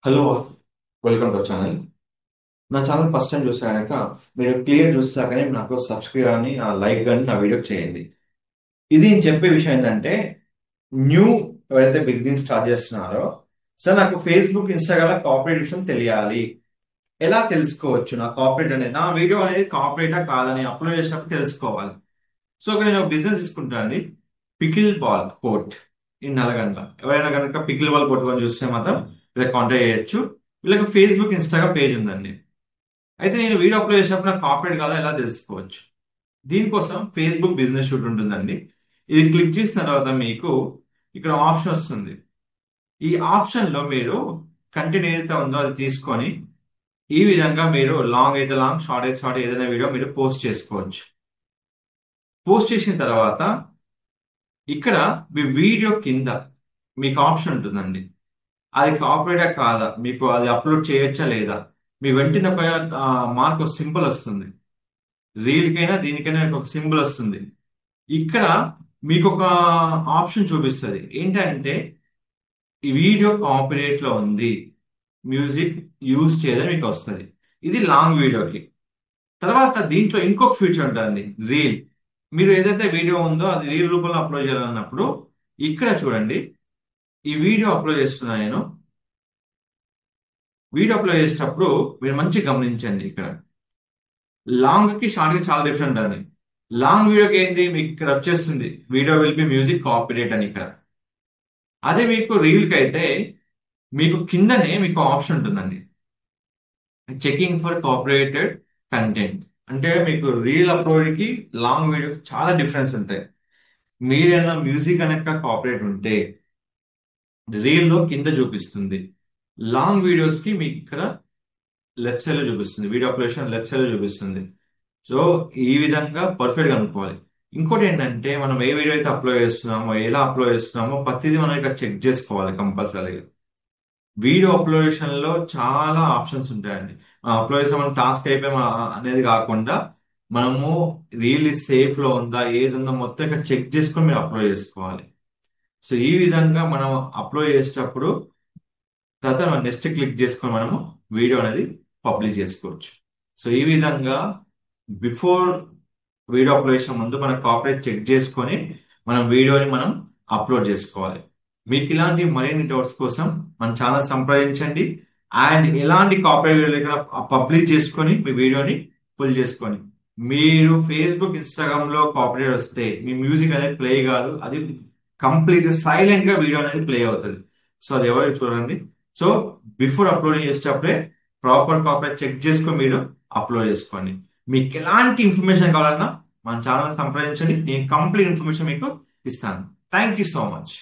Hello, welcome to channel. నా channel first time చూస్తే కనుక మీరు క్లియర్ చూస్తే కానీ నాకు సబ్స్క్రైబ్ కానీ లైక్ కానీ నా వీడియోకి చేయండి. ఇది నేను చెప్పే విషయం ఏంటంటే న్యూ ఎవరైతే బిగినింగ్ స్టార్ట్ చేస్తున్నారో సార్ నాకు ఫేస్బుక్ ఇన్స్టాగ్రామ్ కాపరేట్ విషయం తెలియాలి. ఎలా తెలుసుకోవచ్చు నా కాపరేట్ అనేది నా వీడియో అనేది కాపరేటా కాదని అప్లోడ్ చేసినప్పుడు తెలుసుకోవాలి. సో ఇక్కడ నేను బిజినెస్ తీసుకుంటానండి. Pickle ball court in Nalgonda. ఎవరైనా కనుక పికిల్ బాల్ కొట్టుకొని చూస్తే మాత్రం ఇలా కాంటాక్ట్ చేయొచ్చు. వీళ్ళకి ఫేస్బుక్ ఇన్స్టాగ్రామ్ పేజ్ ఉందండి. అయితే నేను వీడియో అప్లోడ్ చేసినప్పుడు నాకు కాపరేట్ కాదా ఎలా తెలుసుకోవచ్చు? దీనికోసం ఫేస్బుక్ బిజినెస్ షూట్ ఉంటుందండి. ఇది క్లిక్ చేసిన తర్వాత మీకు ఇక్కడ ఆప్షన్ వస్తుంది. ఈ ఆప్షన్ లో మీరు కంటెంట్ ఏదైతే ఉందో అది తీసుకొని ఈ విధంగా మీరు లాంగ్ అయితే లాంగ్, షార్ట్ అయితే షార్ట్ ఏదైనా వీడియో మీరు పోస్ట్ చేసుకోవచ్చు. పోస్ట్ చేసిన తర్వాత ఇక్కడ మీ వీడియో కింద మీకు ఆప్షన్ ఉంటుందండి. అది కాపీడా కాదా, మీకు అది అప్లోడ్ చేయొచ్చా లేదా, మీ వెంటనే ఒక మార్క్ సింబల్ వస్తుంది. రీల్కైనా దీనికైనా ఒక సింబల్ వస్తుంది. ఇక్కడ మీకు ఒక ఆప్షన్ చూపిస్తుంది. ఏంటంటే ఈ వీడియో కాపీరైట్ లో ఉంది, మ్యూజిక్ యూజ్ చేయదని మీకు వస్తుంది. ఇది లాంగ్ వీడియోకి. తర్వాత దీంట్లో ఇంకొక ఫీచర్ ఉంటుంది, రీల్. మీరు ఏదైతే వీడియో ఉందో అది రీల్ రూపంలో అప్లోడ్ చేయాలన్నప్పుడు ఇక్కడ చూడండి, ఈ వీడియో అప్లోడ్ చేస్తున్నా నేను. వీడియో అప్లోడ్ చేసేటప్పుడు మీరు మంచిగా గమనించండి. ఇక్కడ లాంగ్ కి షార్ట్ కి చాలా డిఫరెంట్ అండి. లాంగ్ వీడియోకి ఏంది మీకు ఇక్కడ వచ్చేస్తుంది, video will be music copyright అని ఇక్కడ. అదే మీకు రీల్ కి అయితే మీకు కిందనే మీకు ఆప్షన్ ఉంటుందండి, చెకింగ్ ఫర్ కాపీరైటెడ్ కంటెంట్. అంటే మీకు రీల్ అప్లోడ్ కి లాంగ్ వీడియోకి చాలా డిఫరెన్స్ ఉంటాయి. మీరైనా మ్యూజిక్ కనుక కాపీరైట్ ఉంటే రీల్ లో కింద చూపిస్తుంది, లాంగ్ వీడియోస్ కి మీకు ఇక్కడ లెఫ్ట్ సైడ్ లో చూపిస్తుంది, వీడియో అప్లోడ్ లెఫ్ట్ సైడ్ లో చూపిస్తుంది. సో ఈ విధంగా పర్ఫెక్ట్ గా అనుకోవాలి. ఇంకోటి ఏంటంటే మనం ఏ వీడియో అయితే అప్లోడ్ చేస్తున్నామో, ఎలా అప్లోడ్ చేస్తున్నామో ప్రతిదీ మనం ఇక్కడ చెక్ చేసుకోవాలి కంపల్సరీగా. వీడియో అప్లోడేషన్ లో చాలా ఆప్షన్స్ ఉంటాయండి. అప్లోడ్ చేసిన మనం టాస్క్ అయిపోయి అనేది కాకుండా మనము రీల్ సేఫ్ లో ఉందా, ఏది ఉందో మొత్తం ఇక్కడ చెక్ చేసుకొని మీరు అప్లోడ్ చేసుకోవాలి. సో ఈ విధంగా మనం అప్లోడ్ చేసేటప్పుడు తర్వాత నెక్స్ట్ క్లిక్ చేసుకొని మనము వీడియో అనేది పబ్లిష్ చేసుకోవచ్చు. సో ఈ విధంగా బిఫోర్ వీడియో అప్లోడ్ చేసే ముందు మనం కాపీరైట్ చెక్ చేసుకొని మనం వీడియోని మనం అప్లోడ్ చేసుకోవాలి. మీకు ఇలాంటి మరిన్ని డౌట్స్ కోసం మన ఛానల్ సంప్రదించండి. అండ్ ఎలాంటి కాపీరైట్ వీడియో పబ్లిష్ చేసుకొని మీ వీడియోని పుల్ చేసుకొని మీరు ఫేస్బుక్ ఇన్స్టాగ్రామ్ లో కాపీరైట్ వస్తే మీ మ్యూజిక్ అనేది ప్లే కాదు, అది కంప్లీట్ సైలెంట్ గా వీడియో అనేది ప్లే అవుతుంది. సో అది ఎవరు చూడండి. సో బిఫోర్ అప్లోడింగ్ చేసేటప్పుడే ప్రాపర్ కాపీరైట్ చెక్ చేసుకొని మీరు అప్లోడ్ చేసుకోండి. మీకు ఎలాంటి ఇన్ఫర్మేషన్ కావాలన్నా మన ఛానల్ సంప్రదించండి, నేను కంప్లీట్ ఇన్ఫర్మేషన్ మీకు ఇస్తాను. Thank you so much.